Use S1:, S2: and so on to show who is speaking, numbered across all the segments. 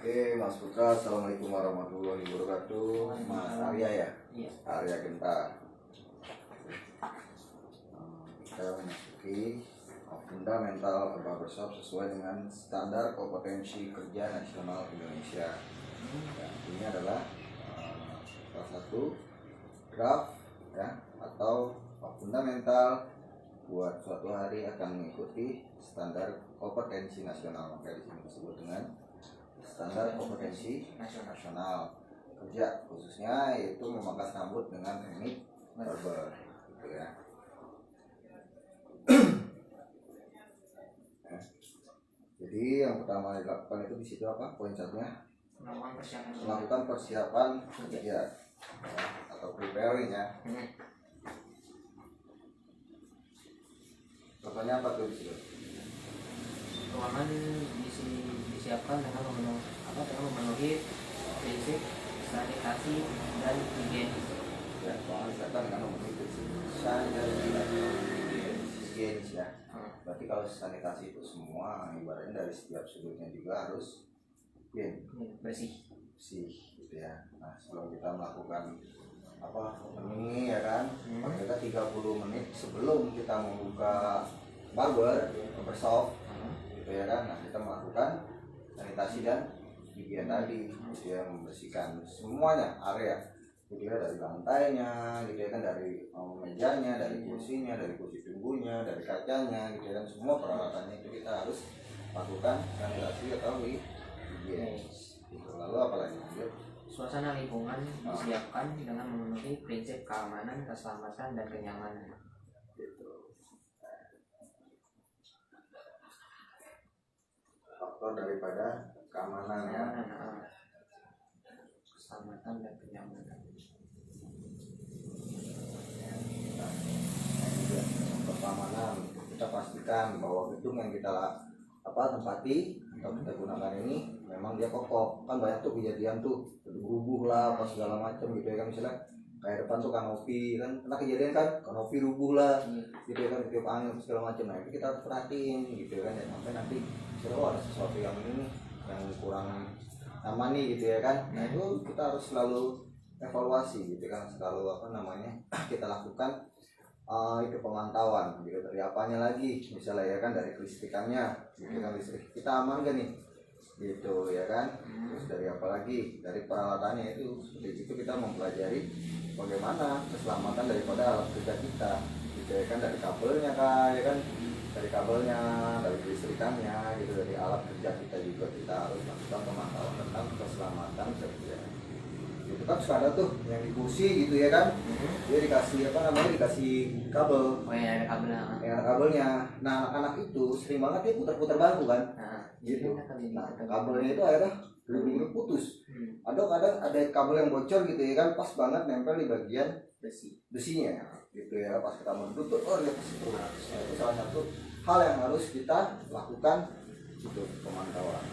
S1: Oke, Mas Putra, Assalamualaikum warahmatullahi wabarakatuh. Mas Arya ya?
S2: Iya.
S1: Arya Genta. Kita memasuki fundamental barbershop sesuai dengan standar kompetensi kerja nasional Indonesia. Dan ini adalah salah satu draft ya, atau fundamental buat suatu hari akan mengikuti standar kompetensi nasional. Maka di sini disebut dengan standar kompetensi nasional kerja, khususnya yaitu memangkas rambut dengan teknik barber, gitu ya. Jadi yang pertama dilakukan itu di situ apa? Poin satunya melakukan persiapan kerja ya, atau preparing ya. Contohnya apa tuh di situ?
S2: Ruangan disiapkan dengan memenuhi prinsip sanitasi dan higienis.
S1: Ya, ruangan disiapkan dengan memenuhi prinsip sanitasi dan higienis ya. Berarti kalau sanitasi itu semua ibaratnya dari setiap sudutnya juga harus
S2: bersih
S1: gitu ya. Nah, sebelum kita melakukan ini ya kan, kita 30 menit sebelum kita membuka barbershop gitu ya kan. Nah, kita melakukan sanitasi dan higien tadi, gitu ya, membersihkan semuanya area, gitu ya, dari lantainya, gitu ya kan, dari mejanya, dari kursinya, dari kursi tunggunya, dari kacanya, gitu ya kan, semua peralatannya itu kita harus lakukan sanitasi atau higien. Gitu. Lalu apa lagi?
S2: Suasana lingkungan disiapkan dengan memenuhi prinsip keamanan, keselamatan, dan kenyamanan.
S1: Gitu. Faktor daripada keamanan ya.
S2: Keselamatan dan kenyamanan.
S1: Untuk keamanan, kita pastikan bahwa gedung yang kita tempati atau kita gunakan ini memang dia kokoh. Kan banyak tuh kejadian tuh rubuh lah apa segala macam gitu ya kan, misalnya kayak depan tuh kanopi kan, pernah kejadian kan kanopi rubuh lah gitu ya kan, tiup angin segala macam. Nah itu kita harus perhatiin gitu ya kan, dan sampai nanti ada sesuatu yang ini yang kurang aman nih gitu ya kan. Nah itu kita harus selalu evaluasi gitu kan, selalu kita lakukan itu pemantauan gitu, dari apanya lagi misalnya ya kan, dari kelistrikannya gitu kan, listrik kita aman gak nih gitu ya kan. Terus dari apa lagi, dari peralatannya itu, seperti itu kita mempelajari bagaimana keselamatan daripada alat kerja kita gitu ya kan, dari kabelnya kan ya kan, dari kabelnya, dari kelistrikannya gitu, dari alat kerja kita juga kita harus lakukan pemantauan tentang keselamatan kerja. Itu kan suka ada tuh yang di kursi gitu ya kan, dia dikasih dikasih kabel.
S2: Oh ya, ada kabelnya.
S1: Ya, kabelnya. Nah anak-anak itu sering banget dia putar-putar bangku kan, gitu. Nah kabelnya itu akhirnya bener-bener putus. Ada kadang ada kabel yang bocor gitu ya kan, pas banget nempel di bagian besinya gitu ya, pas kita menduduk dia pasti terus. Nah, itu salah satu hal yang harus kita lakukan gitu, pemantauan,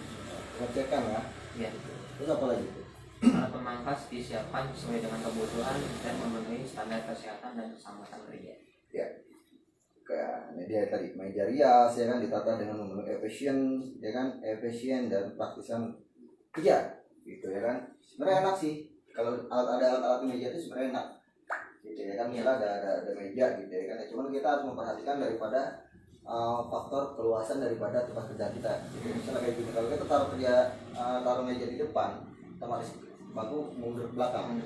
S1: pengecekan ya.
S2: Iya.
S1: Terus apa lagi tuh?
S2: Alat pemangkas disiapkan sesuai dengan kebutuhan dan memenuhi standar kesehatan dan keselamatan kerja.
S1: Ya, kayak media tadi, meja rias ya kan, ditata dengan memenuhi efisien dan praktisan kerja gitu ya kan. Sebenarnya enak sih kalau ada alat meja itu, sebenarnya enak gitu ya kan, misalnya ada meja gitu ya kan. Cuman kita harus memperhatikan daripada faktor keluasan daripada tempat kerja kita gitu. Misalnya kayak gini, kalau kita taruh meja di depan, otomatis bangku mundur ke belakang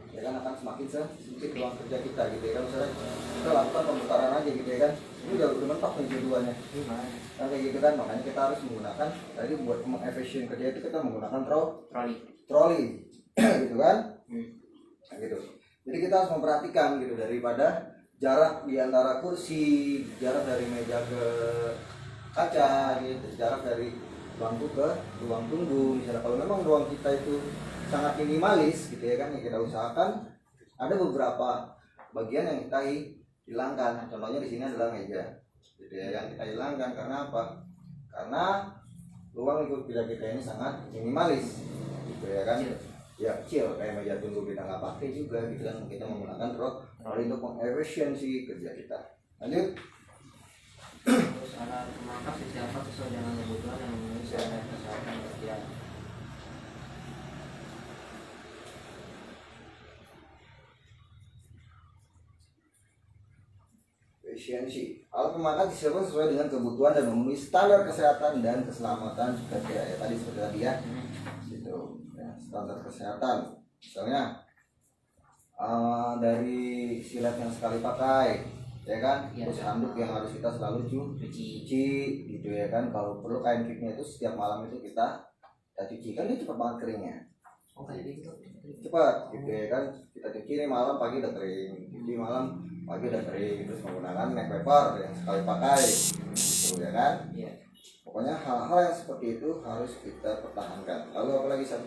S1: ya kan, akan semakin sempit ruang kerja kita gitu ya kan. Misalnya kita lakukan pemutaran aja gitu ya kan, ini udah mentok nih tujuannya kan kayak gitu kan. Makanya kita harus menggunakan tadi, buat efisien kerja itu kita menggunakan troli gitu kan. Nah, gitu. Jadi kita harus memperhatikan gitu, daripada jarak di antara kursi, jarak dari meja ke kaca gitu, jarak dari bangku ke ruang tunggu. Misalnya kalau memang ruang kita itu sangat minimalis gitu ya kan, yang kita usahakan ada beberapa bagian yang kita hilangkan. Contohnya di sini adalah meja gitu ya, yang kita hilangkan. Karena apa? Karena ruang lingkup kerja kita ini sangat minimalis gitu ya kan, ya kecil, kayak meja tunggu kita nggak pakai juga gitu kan. Kita menggunakan troli untuk mengefisiensi kerja kita. Lanjut.
S2: Terus alat pemangkas disiapkan sesuai dengan kebutuhan yang memenuhi standar kesehatan kerja.
S1: efisiensi. Alat pemangkat disiapkan sesuai dengan kebutuhan dan memenuhi standar kesehatan dan keselamatan kerja. Ya tadi seperti tadi ya, gitu. Ya, standar kesehatan. Misalnya dari silet yang sekali pakai, ya kan,
S2: Ya,
S1: terus handuk yang harus kita selalu
S2: cuci.
S1: cuci, gitu ya kan. Kalau perlu kain fiknya itu setiap malam itu kita cuci, kan dia cepat banget keringnya.
S2: Oh kayak gitu.
S1: Cepat gitu ya kan, kita cuci ini malam pagi udah kering, cuci malam pagi udah kering, terus menggunakan neck paper yang sekali pakai gitu ya kan.
S2: Iya.
S1: Pokoknya hal-hal yang seperti itu harus kita pertahankan. Lalu apalagi 1,6,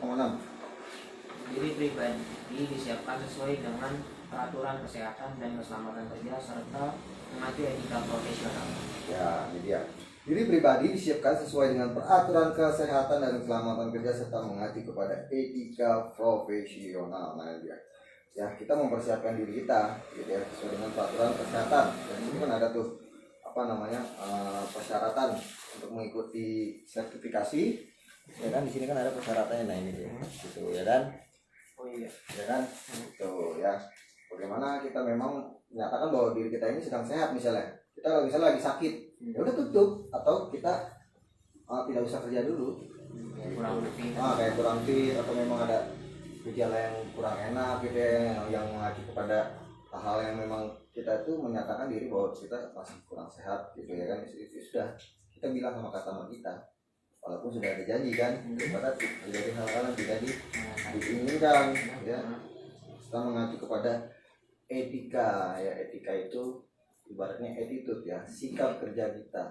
S2: Diri pribadi disiapkan sesuai dengan peraturan kesehatan dan keselamatan kerja serta mengacu etika profesional.
S1: ya ini dia. Diri pribadi disiapkan sesuai dengan peraturan kesehatan dan keselamatan kerja serta mengacu kepada etika profesional. Nah ini dia. Ya kita mempersiapkan diri kita gitu ya sesuai dengan peraturan kesehatan. Dan ini kan ada tuh persyaratan untuk mengikuti sertifikasi, ya kan. Di sini kan ada persyaratannya. Nah ini dia, gitu ya kan.
S2: Oh iya.
S1: Ya kan, gitu ya. Bagaimana kita memang menyatakan bahwa diri kita ini sedang sehat, misalnya kita misalnya lagi sakit, ya udah tutup, atau kita tidak usah kerja dulu.
S2: Kurang lebih.
S1: Kayak kurang fit, atau memang ada gejala yang kurang enak gitu ya, yang mengacu kepada hal yang memang kita itu menyatakan diri bahwa kita masih kurang sehat gitu ya kan. Itu sudah kita bilang sama customer kita, walaupun sudah ada janji kan, daripada terjadi hal-hal yang tidak diinginkan ya. Kita mengacu kepada etika ya. Etika itu ibaratnya attitude ya, sikap kerja kita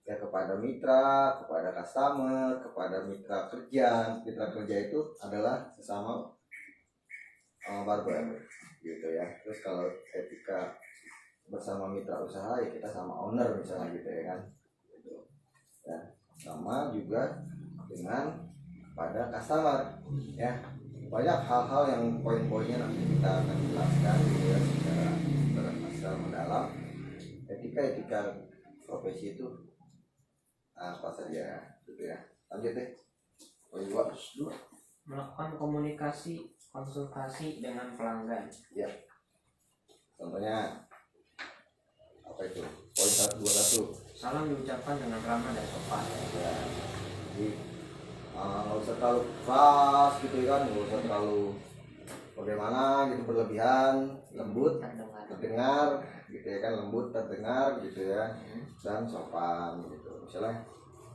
S1: ya kepada mitra, kepada customer, kepada mitra kerja. Mitra kerja itu adalah sesama barber gitu ya. Terus kalau etika bersama mitra usaha ya kita sama owner misalnya gitu ya kan, gitu. Ya, sama juga dengan pada customer ya. Banyak hal-hal yang poin-poinnya nanti kita akan jelaskan gitu ya secara mendalam. Etika profesi itu apa saja gitu ya. Lanjut deh. Poin 2.
S2: Melakukan komunikasi konsultasi dengan pelanggan.
S1: Ya. Contohnya apa itu? Poin 121.
S2: Salam diucapkan dengan ramah dan sopan.
S1: Ya. Jadi nggak usah terlalu keras gitu kan, nggak usah terlalu bagaimana gitu, berlebihan. Lembut terdengar gitu ya kan, lembut terdengar gitu ya, dan sopan gitu. Misalnya,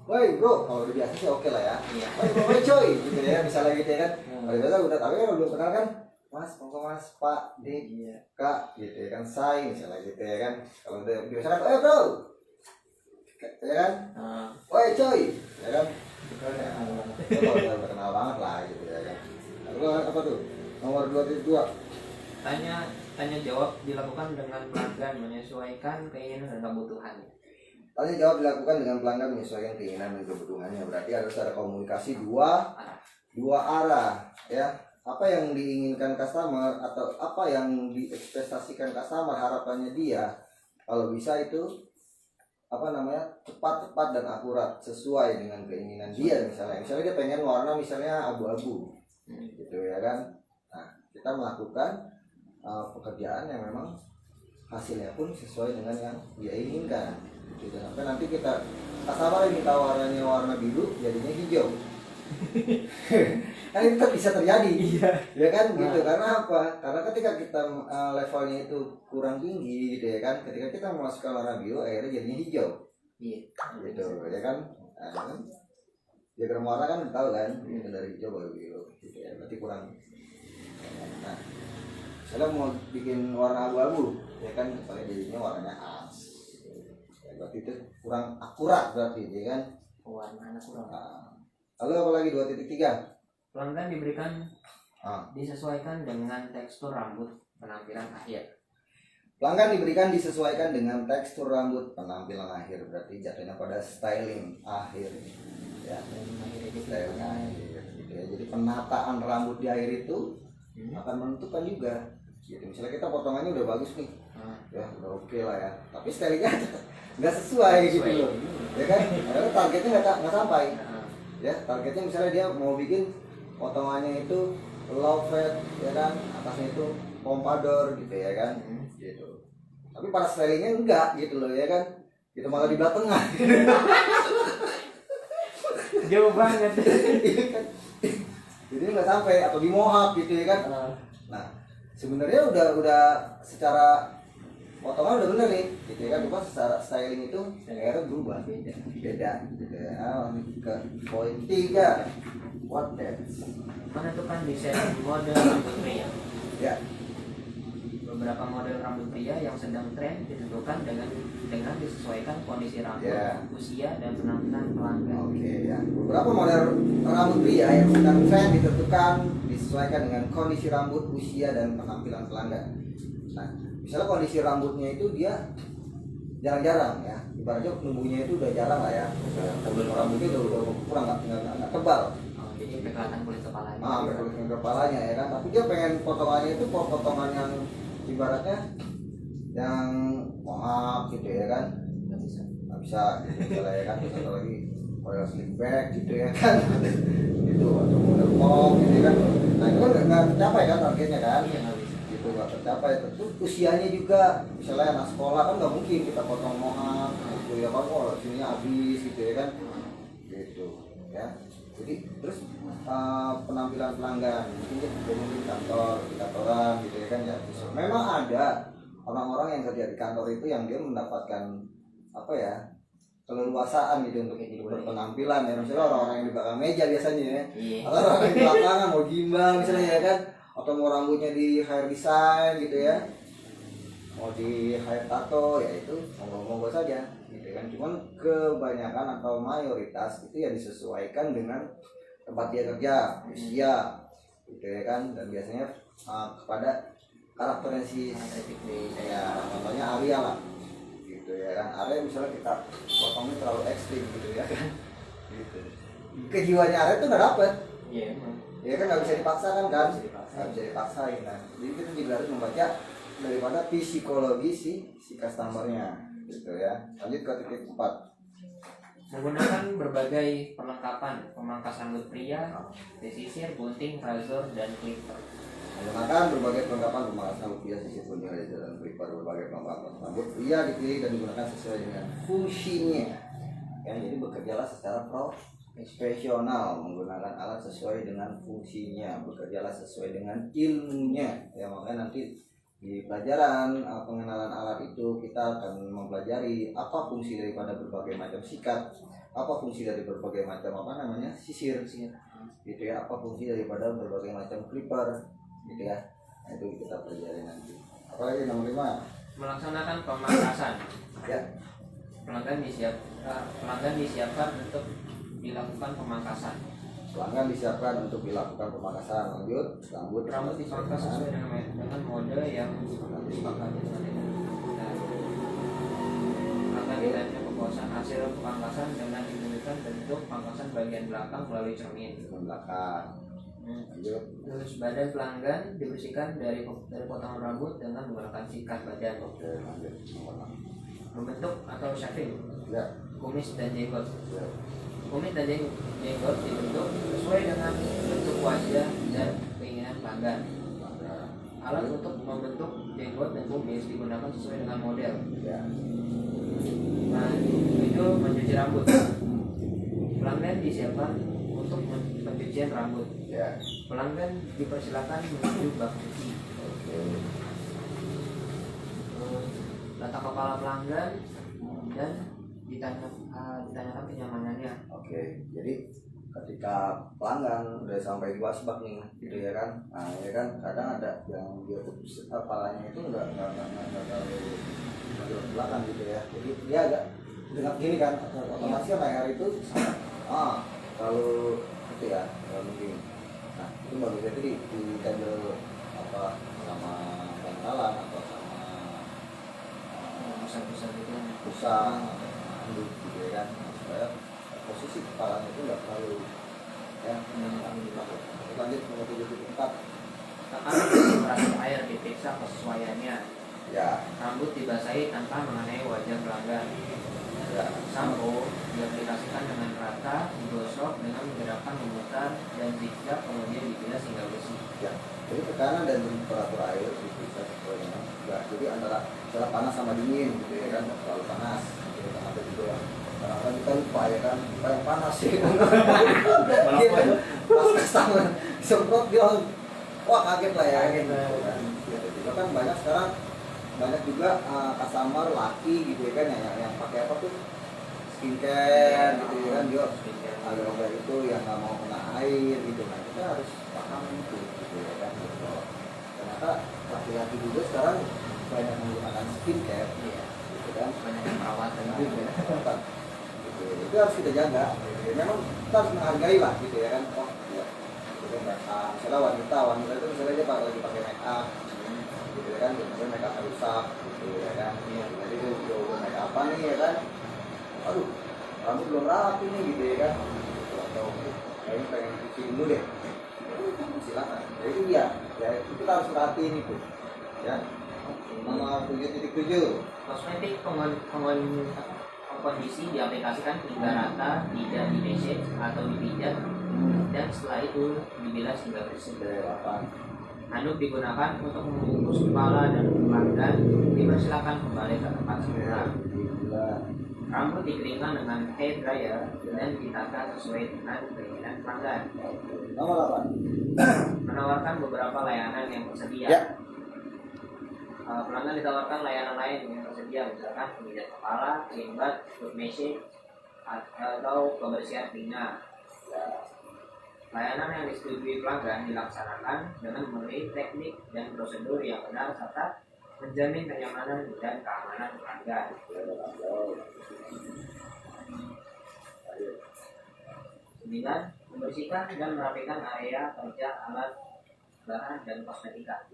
S1: woi bro, kalau udah biasa sih oke lah ya.
S2: Iya.
S1: Woi coy gitu ya, misalnya gitu ya kan. Kalau biasa udah, tapi kalau belum kenal kan, mas, monggo mas, pak, dek, kak gitu ya kan, say misalnya gitu ya kan. Kalau udah biasa kan, bro ya kan, woi coy ya kan. Kalau udah kenal banget lah gitu ya kan. Lalu apa tuh? Nomor 2.2.
S2: Tanya jawab dilakukan dengan pelanggan menyesuaikan keinginan dan kebutuhannya.
S1: Tanya jawab dilakukan dengan pelanggan menyesuaikan keinginan dan kebutuhannya. Berarti harus ada komunikasi dua arah ya. Apa yang diinginkan customer atau apa yang diekspektasikan customer, harapannya dia, kalau bisa itu cepat dan akurat sesuai dengan keinginan dia. Misalnya dia pengen warna misalnya abu-abu gitu ya kan. Nah kita melakukan pekerjaan yang memang hasilnya pun sesuai dengan yang dia inginkan gitu. Sampai nanti kita customer ini minta warnanya warna biru jadinya hijau. Kan itu bisa terjadi ya kan gitu. Karena apa? Karena ketika kita levelnya itu kurang tinggi gitu ya kan, ketika kita memasukkan warna biru akhirnya jadinya hijau gitu ya kan. Nah, kan diagram warna kan tahu kan, itu dari hijau baru biru gitu ya, berarti kurang. Nah misalnya mau bikin warna abu-abu ya kan, misalnya jadinya warnanya as gitu. Ya, berarti itu kurang akurat berarti ya kan,
S2: Warnanya kurang.
S1: Lalu apa lagi 2.3?
S2: Pelanggan diberikan disesuaikan dengan tekstur rambut penampilan akhir.
S1: Pelanggan diberikan disesuaikan dengan tekstur rambut penampilan akhir, berarti jatuhnya pada styling akhir ya. Styling akhir gitu ya. Jadi penataan rambut di akhir itu akan menentukan juga gitu. Misalnya kita potongannya udah bagus nih ya, udah oke lah ya, tapi stylingnya nggak sesuai gitu loh ya kan. Karena targetnya nggak sampai ya. Targetnya misalnya dia mau bikin potongannya itu low fat ya kan, atasnya itu pompadour gitu ya kan gitu. Tapi para stylingnya enggak gitu loh ya kan, itu malah di belah tengah.
S2: Jauh banget.
S1: Jadi nggak sampai, atau di mohawk gitu ya kan. Nah sebenarnya udah secara potongan udah bener nih gitu ya kan, cuma secara styling itu akhirnya berubah beda gitu ya. Ke poin 3, what that?
S2: Menentukan desain model rambut pria.
S1: Ya.
S2: Beberapa model rambut pria yang sedang tren ditentukan dengan disesuaikan kondisi rambut, usia dan penampilan pelanggan.
S1: Oke ya. Beberapa model rambut pria yang sedang tren ditentukan disesuaikan dengan kondisi rambut, usia dan penampilan pelanggan. Nah, misalnya kondisi rambutnya itu dia jarang-jarang ya, ibaratnya numbuhnya itu udah jarang lah ya, rambutnya udah kurang, nggak tebal.
S2: Jadi kelihatan kulit kepalanya.
S1: Kulit kepalanya ya kan, tapi dia pengen potongannya itu potongan yang ibaratnya yang mohawk gitu ya kan, nggak bisa gitu misalnya ya kan, terus satu lagi model slick back gitu ya kan, gitu atau model pop gitu kan. Nah itu kan nggak tercapai kan targetnya kan.
S2: Iya, nggak bisa.
S1: Gitu nggak tercapai. Tentu usianya juga, misalnya anak sekolah kan nggak mungkin kita potong mohawk gitu ya kan, oh sini habis gitu ya kan, gitu ya. Jadi terus penampilan pelanggan mungkin di kantoran gitu ya kan ya. Memang ada orang-orang yang kerja di kantor itu yang dia mendapatkan apa ya, keleluasaan gitu untuk berpenampilan ya. Misalnya orang-orang yang di belakang meja biasanya ya, atau orang yang di belakangan mau gimbal misalnya ya kan, atau mau rambutnya di hair design gitu ya, mau di hair tato ya, itu monggo-monggo saja gitu kan. Cuman kebanyakan atau mayoritas itu ya disesuaikan dengan tempat dia kerja, usia gitu ya kan, dan biasanya kepada karakternya si ya, contohnya Arya lah gitu ya kan. Arya misalnya kita potongnya terlalu ekstrim gitu ya kan, gitu. Kejiwaannya Arya tuh nggak dapet.
S2: Iya.
S1: Ya kan nggak bisa dipaksakan kan, nggak bisa dipaksain. Nah, jadi kita juga harus membaca daripada psikologi si customernya gitu ya. Lanjut ke titik 4.
S2: Menggunakan berbagai perlengkapan pemangkas rambut pria, desisir, gunting, razor, dan clipper.
S1: Menggunakan berbagai perlengkapan pemangkas rambut pria, sisir, gunting, razor, dan clipper. Berbagai perlengkapan rambut pria dipilih dan digunakan sesuai dengan fungsinya. Ya, jadi bekerjalah secara profesional, menggunakan alat sesuai dengan fungsinya, bekerjalah sesuai dengan ilmunya. Ya, makanya nanti di pelajaran pengenalan alat itu kita akan mempelajari apa fungsi daripada berbagai macam sikat, apa fungsi dari berbagai macam sisir gitu ya, apa fungsi daripada berbagai macam clipper gitu ya. Nah, itu kita pelajari nanti. Apalagi nomor 5,
S2: melaksanakan pemangkasan
S1: ya.
S2: Pelanggan disiapkan untuk dilakukan pemangkasan.
S1: Pelanggan disiapkan untuk dilakukan pemangkasan. Lanjut,
S2: rambut dipangkas sesuai dengan mode yang disepakati dengan akan ditanya kepuasan hasil pemangkasan dengan menggunakan bentuk pangkasan bagian belakang melalui cermin
S1: belakang. Lanjut.
S2: Terus badan pelanggan dibersihkan dari potongan rambut dengan menggunakan sikat badan.
S1: Oke, lanjut.
S2: Membentuk atau shaving,
S1: Ya.
S2: kumis dan jenggot.
S1: Ya.
S2: Kumis dan jenggot dibentuk sesuai dengan bentuk wajah dan keinginan pelanggan. Alat untuk membentuk jenggot dan kumis digunakan sesuai dengan model.
S1: Ya.
S2: Nah, itu mencuci rambut. Pelanggan disiapkan untuk pencucian rambut.
S1: Ya.
S2: Pelanggan dipersilakan menuju bak cuci.
S1: Oke.
S2: Letak kepala pelanggan dan ditanyakan kenyamanannya.
S1: Oke, jadi ketika pelanggan udah sampai di wasbak nih, gitu ya kan, nah ya kan kadang ada yang dia putus kepalanya itu nggak terlalu belakang gitu ya, jadi dia agak dengan gini kan, otomatis kan leher itu terlalu itu ya, terlalu gini. Nah itu bagus itu di handle apa sama bantalan atau sama
S2: Pusat-pusat itu
S1: pusat handuk gitu ya kan, supaya posisi kepalanya itu nggak terlalu ya. Lanjut nomor 74.
S2: tekanan temperatur air diperiksa kesesuaiannya.
S1: Ya.
S2: Rambut dibasahi tanpa mengenai wajah pelanggan.
S1: Ya.
S2: Sampo diaplikasikan dengan rata, digosok dengan menggerakkan memutar dan zigzag, kemudian dibilas hingga bersih.
S1: Ya. Jadi tekanan dan temperatur air diperiksa sesuai dengan, ya, jadi antara misalnya panas sama dingin gitu ya kan, terlalu panas gitu kan, ada juga kadang-kadang kita lupa ya kan, lupa yang panas ya kan. Dia kan pas customer semprot dia langsung, wah kaget lah ya gitu kan. Juga kan banyak sekarang, banyak juga customer laki gitu ya kan, yang pakai apa tuh, skincare gitu ya kan, dia agak itu yang nggak mau kena air gitu kan, kita harus paham itu gitu ya kan. Ternyata laki-laki juga sekarang banyak menggunakan skincare gitu kan,
S2: banyak yang perawatan juga.
S1: Gitu. Itu harus kita jaga gitu. Memang kita harus menghargai lah gitu ya kan. Oh ya, gitu kan. Misalnya wanita itu misalnya dia lagi pakai make up gitu ya kan, kemudian make up rusak gitu ya kan, jadi dia udah make up apa nih ya kan, aduh rambut belum rapi nih gitu ya kan, atau kayaknya pengen cuci dulu deh, silakan. Jadi itu dia ya, itu kita harus perhatiin itu ya. Nomor 7.7
S2: Kosmetik kondisi diaplikasikan hingga rata, tidak di message atau dipijat, dan setelah itu dibilas hingga bersih. Handuk digunakan untuk membungkus kepala dan pelanggan, dipersilakan kembali ke tempat semula. Rambut dikeringkan dengan hair dryer dan ditata sesuai dengan keinginan pelanggan.
S1: Nomor 8
S2: Menawarkan beberapa layanan yang tersedia.
S1: ya.
S2: Pelanggan ditawarkan layanan lain yang tersedia, misalkan pemijat kepala, limbat, foot massage, atau pembersihan telinga. Layanan yang disetujui pelanggan dilaksanakan dengan memenuhi teknik dan prosedur yang benar serta menjamin kenyamanan dan keamanan pelanggan. 9. Membersihkan dan merapikan area kerja alat bahan dan kosmetika.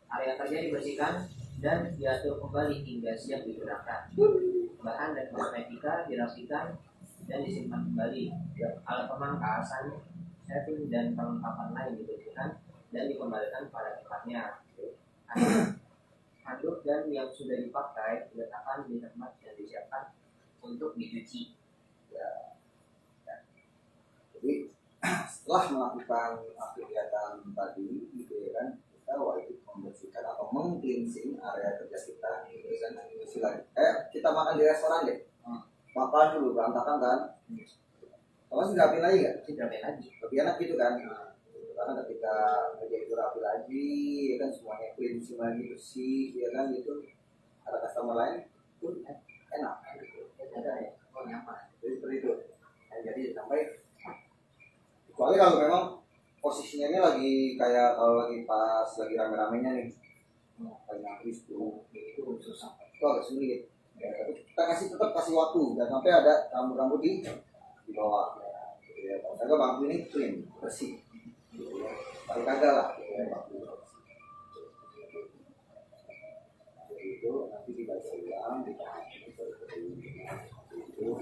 S2: Area kerja dibersihkan dan diatur kembali hingga siap digunakan. Bahan dan kosmetika dirapikan dan disimpan kembali. Alat pemangkasan, setting dan perlengkapan lain dibersihkan dan dikembalikan pada tempatnya. Handuk dan yang sudah dipakai diletakkan di tempat yang disiapkan untuk dicuci.
S1: Jadi setelah melakukan kegiatan tadi gitu ya kan, kita wajib membersihkan atau meng-cleansing area kerja kita gitu kan. Istilahnya kita makan di restoran deh, makan dulu berantakan kan, apa sih rapin lagi nggak?
S2: Rapin lagi.
S1: Lebih enak gitu kan. Karena ketika meja itu rapi lagi ya kan, semuanya cleansing lagi, bersih ya kan gitu, ada customer lain pun enak gitu.
S2: Ada ya, nyaman.
S1: Jadi seperti itu. Nah, jadi sampai kecuali kalau memang posisinya ini lagi kayak kalau lagi pas lagi rame-ramenya nih, lagi habis tuh itu susah, itu agak sulit ya, tapi kita tetap kasih waktu dan sampai ada rambut-rambut di bawah ya, gitu ya. Kalau bangku ini clean, bersih gitu ya, paling kagak lah gitu ya, bangku itu nanti dibaca ulang, dipahami seperti itu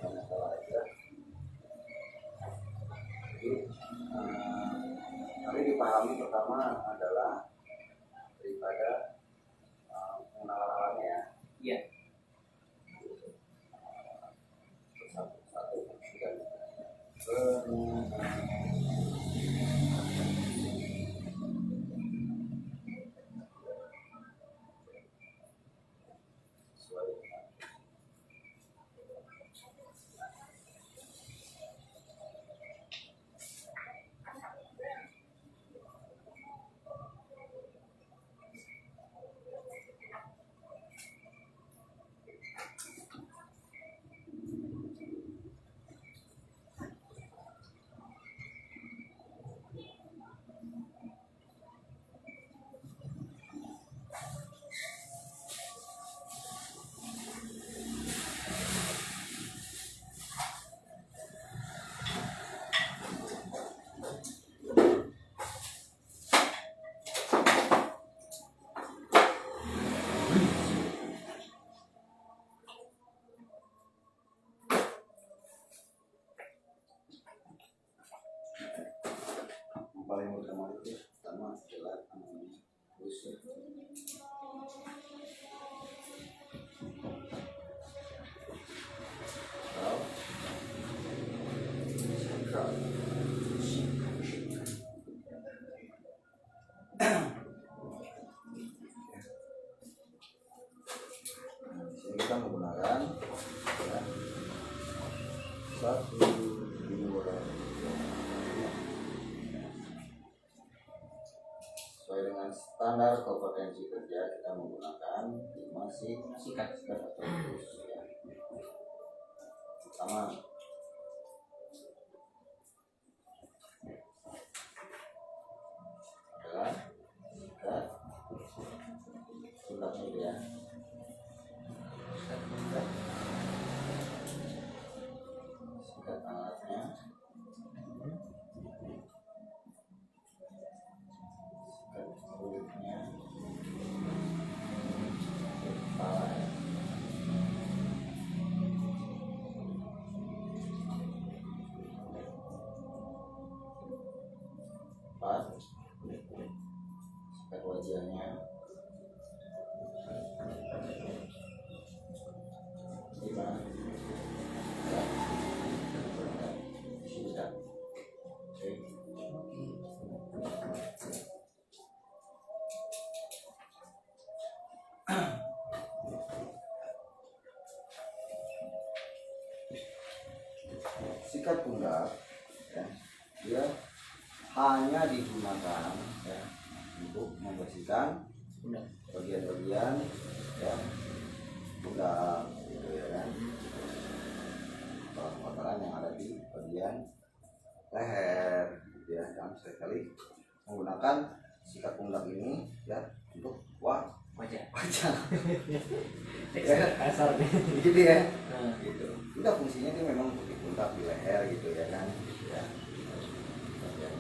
S1: masalah aja. Jadi kami dipahami pertama adalah daripada mengenal alatnya ya.
S2: Iya.
S1: Satu dan paling utama itu pertama adalah usul. kita menggunakan ya, satu dua sesuai dengan standar kompetensi kerja kita menggunakan 5 sikat atau terus ya. Pertama adalah sikat pundak ini ya. Sikat alatnya, sikat kulitnya, kepala ya. Empat, sikat wajahnya. 5, sikat. Oke. Sikat pundak ya, dia hanya digunakan ya, untuk membersihkan bagian-bagian ya pundak gitu ya kan, kotoran yang ada di bagian leher gitu ya. Dan sekali menggunakan sikat pundak ini ya untuk wajah ya,
S2: kasar nih.
S1: gitu ya. Gitu. Udah fungsinya itu memang untuk di pundak, di leher gitu ya kan. Ya. Bagian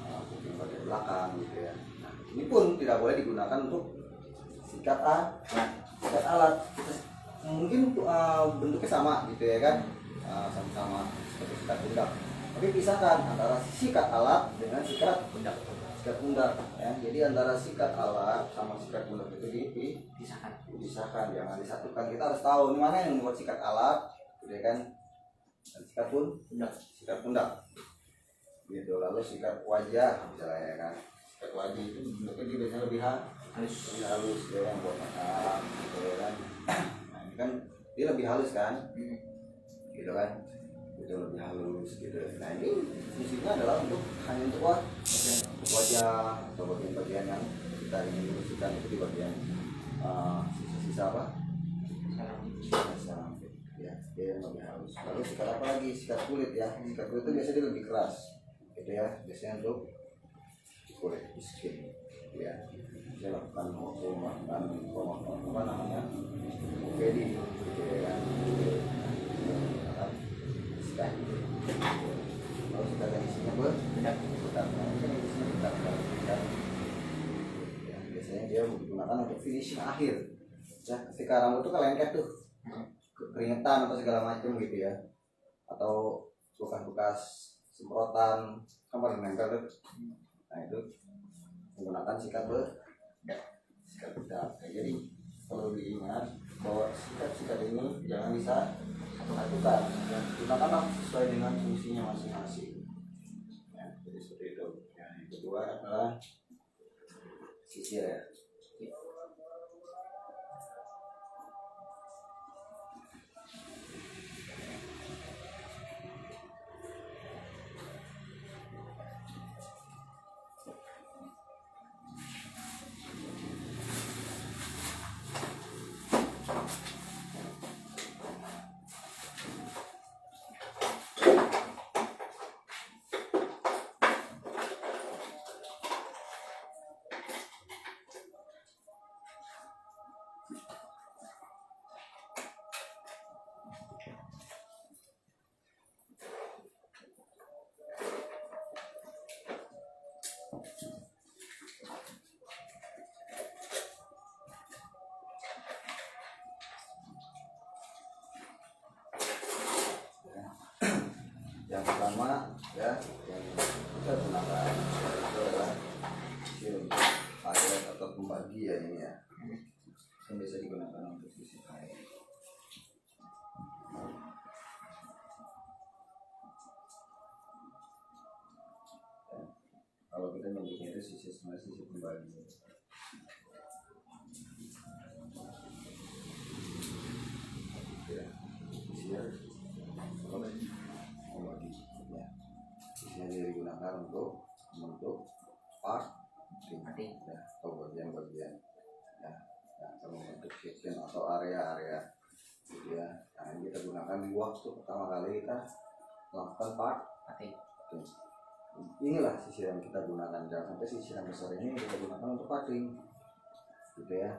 S1: mungkin bagian belakang gitu ya. Nah, ini pun tidak boleh digunakan untuk sikat alat. Mungkin bentuknya sama gitu ya kan. Sama-sama seperti sikat pundak. Tapi pisahkan antara sikat alat dengan sikat pundak ya. Jadi antara sikat alat sama sikat pundak itu dipisahkan, jangan disatukan. Kita harus tahu ini mana yang membuat sikat alat gitu ya kan, dan sikat pundak gitu. Lalu sikat wajah misalnya ya kan, sikat wajah itu bentuknya dia biasanya lebih halus ya kan, buat mata gitu ya kan. Nah ini kan dia lebih halus kan gitu kan, itu lebih halus gitu. Nah ini fungsinya adalah untuk hanya untuk wajah atau bagian-bagian yang kita ingin bersihkan, itu di bagian sisa-sisa apa? Saraf ya, dia yang lebih halus. Lalu sikat apa lagi? Sikat kulit ya. Sikat kulit itu biasanya dia lebih keras gitu ya, biasanya untuk kulit skin ya. Saya lakukan pemotretan apa namanya OPD gitu ya kan. Sikat lalu sikat yang isinya bedak ya, biasanya dia digunakan untuk finishing akhir ya, ketika rambut tuh kelengket tuh keringetan atau segala macam gitu ya, atau bekas semprotan kan paling nempel tuh. Nah itu menggunakan sikat bedak. Jadi perlu diingat bahwa sikat ini jangan disatukan ya, gunakanlah sesuai dengan fungsinya masing-masing ya. Jadi seperti itu ya. Yang kedua adalah sisir ya. Yang pertama ya, yang kita gunakan itu adalah air atau pembagi ya ini ya, yang biasa digunakan untuk isi air. Ya, kalau kita nyebutnya itu sisi pembagi. gunakan untuk membentuk part
S2: Parting.
S1: ya, atau bagian-bagian ya, atau membentuk section atau area-area gitu ya. Nah, ini kita gunakan di waktu pertama kali kita melakukan part
S2: Parting.
S1: inilah sisir yang kita gunakan. Jangan sampai sisir yang besar ini kita gunakan untuk parting gitu ya,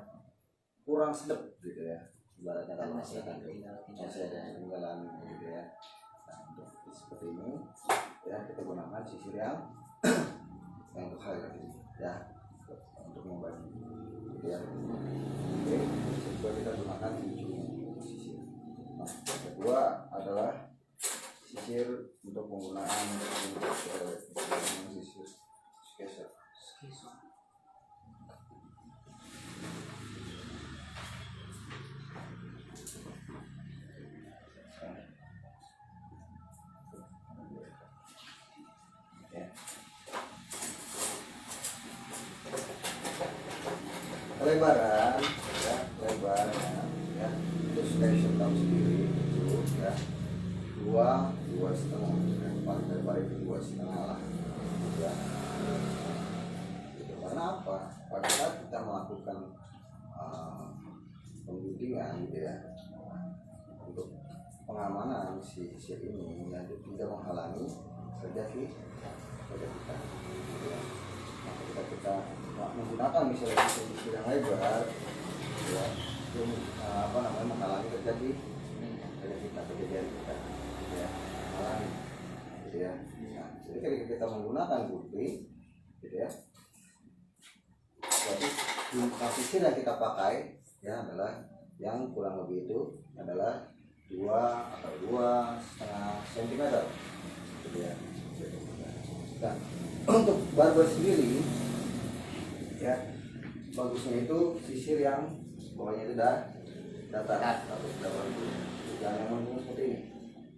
S1: kurang sedap gitu ya, ibaratnya kalau
S2: Masih
S1: misalkan
S2: tinggal
S1: masih ada ketinggalan gitu ya. Nah, untuk seperti ini ya, kita gunakan sisir yang untuk hal ini ya, untuk membagi gitu ya. Oke, kedua kita gunakan ujung sisir. Nah, yang kedua adalah sisir untuk penggunaan sisir skaser. Lebaran ya, lebarnya ya, itu skaser tahu sendiri itu ya, dua setengah ya, paling lebar itu 2,5 lah ya. Gitu. Karena apa? Pada saat kita melakukan pembimbingan gitu ya, untuk pengamanan si sisir ini yang tidak menghalangi kerja kita gitu ya. Nah, ketika kita menggunakan misalnya sisir yang lebar ya, itu menghalangi kerja kita kejadian kita gitu ya, menghalangi gitu ya. Nah, jadi ketika kita menggunakan gunting gitu ya, berarti sisir yang kita pakai ya adalah yang kurang lebih itu adalah 2,5 cm gitu ya. Dan untuk barber sendiri ya, bagusnya itu sisir yang bawahnya itu datar atau datar itu, jangan yang membungkus seperti ini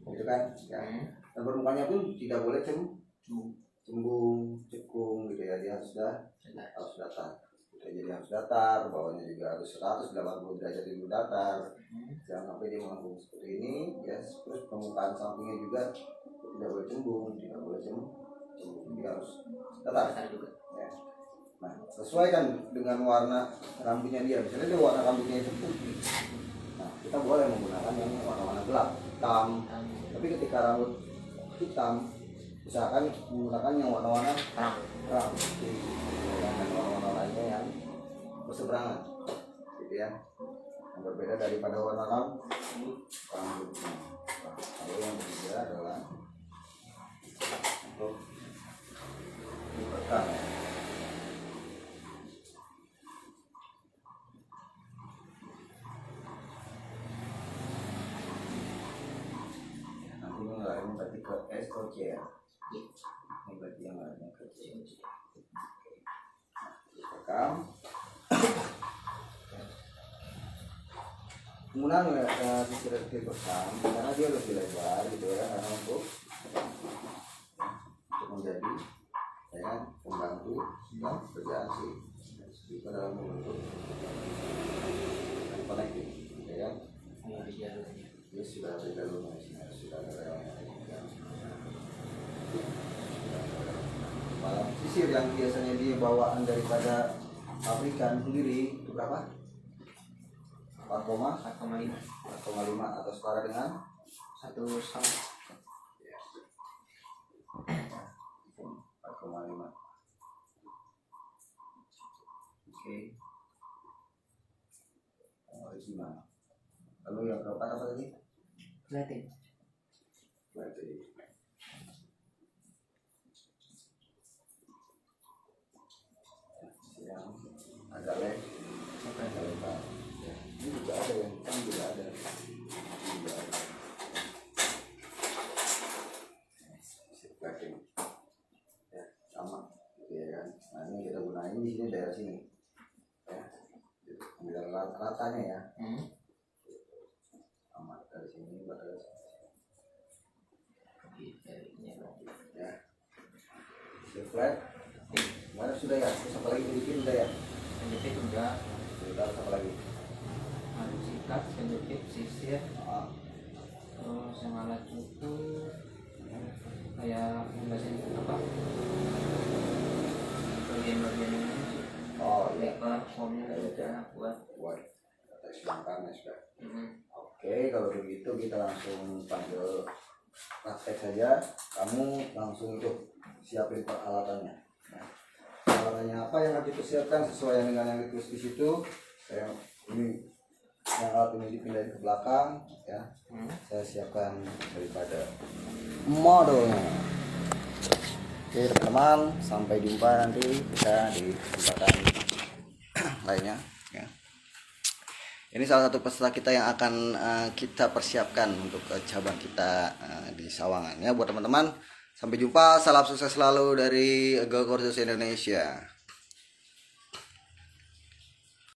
S1: gitu kan ya. Dan permukaannya pun tidak boleh cembung cekung gitu ya, dia harus datar gitu. Jadi harus datar, bawahnya juga harus 180 derajat itu datar, jangan sampai dia melengkung seperti ini ya. Terus permukaan sampingnya juga tidak boleh cembung, dia harus datar juga ya. Nah, sesuaikan dengan warna rambutnya dia. Misalnya dia warna rambutnya itu putih, nah kita boleh menggunakan yang warna-warna gelap, hitam. Tapi ketika rambut hitam, misalkan menggunakan yang warna-warna terang putih, dan warna-warna lainnya yang berseberangan gitu ya, yang berbeda daripada warna rambutnya. Nah, lalu yang ketiga adalah untuk diperkan ya. Nanti mengarahnya berarti ke SOC ya. Ini berarti yang arahnya ke SOC. Rekam. Penggunaan sisir rekam karena dia lebih lebar gitu ya, karena untuk menjadi ya, pembantu dalam kerjaan kita dalam membentuk connecting ya kan. Ini sudah ada jalurnya, sudah ada relnya. Malam sisir yang biasanya dia bawaan daripada pabrikan sendiri itu berapa? 4,5 atau setara dengan
S2: 1,5.
S1: 4,5. Oke. Gimana? Lalu yang berapa tadi?
S2: Plating.
S1: Yang agak lebar. Ini juga ada yang hitam juga ada. Plating. Ya, sama. Ya kan. Nah, ini kita gunain di sini, daerah sini. Ya. Ambil ratanya ya. Sama dari sini pada ya. Flat. Mana sudah ya? Terus apa lagi bikin udah ya?
S2: Penjepit udah.
S1: Sudah apa lagi?
S2: Alat sikat, penjepit, sisir. Terus yang alat cukur, kayak membasahin apa bagian-bagian ini sih.
S1: Oh iya.
S2: Lebar formnya udah enak buat.
S1: Tes bongkar ya sudah.
S2: Mm-hmm.
S1: Oke, kalau begitu kita langsung panggil praktek saja. Kamu langsung untuk siapin peralatannya. Nah, peralatannya apa yang harus dipersiapkan sesuai dengan yang ditulis di situ. Ini yang alat ini dipindahin ke belakang, ya. Saya siapkan daripada modelnya. Oke teman-teman, sampai jumpa nanti kita di kesempatan lainnya. Ya. Ini salah satu peserta kita yang akan kita persiapkan untuk cabang kita di Sawangan ya buat teman-teman. Sampai jumpa, salam sukses selalu dari Go Kursus Indonesia.